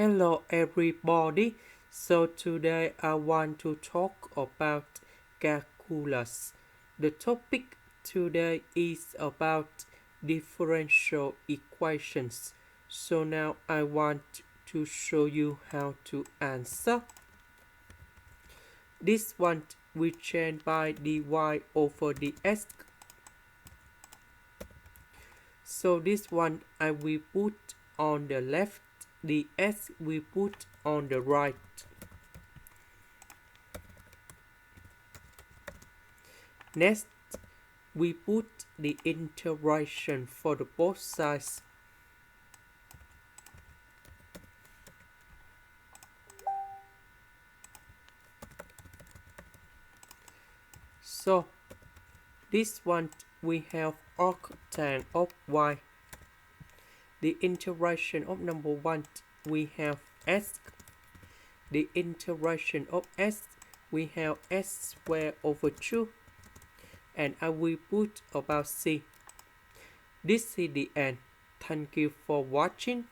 Hello everybody. So today I want to talk about calculus. The topic today is about differential equations. So now I want to show you how to answer. This one we change by dy over dx. So this one I will put on the left, the s we put on the right. Next, we put the integration for the both sides. So this one we have arctan of y. The integration of number 1 we have s. The integration of s we have s squared over 2. And I will put about c. This is the end. Thank you for watching.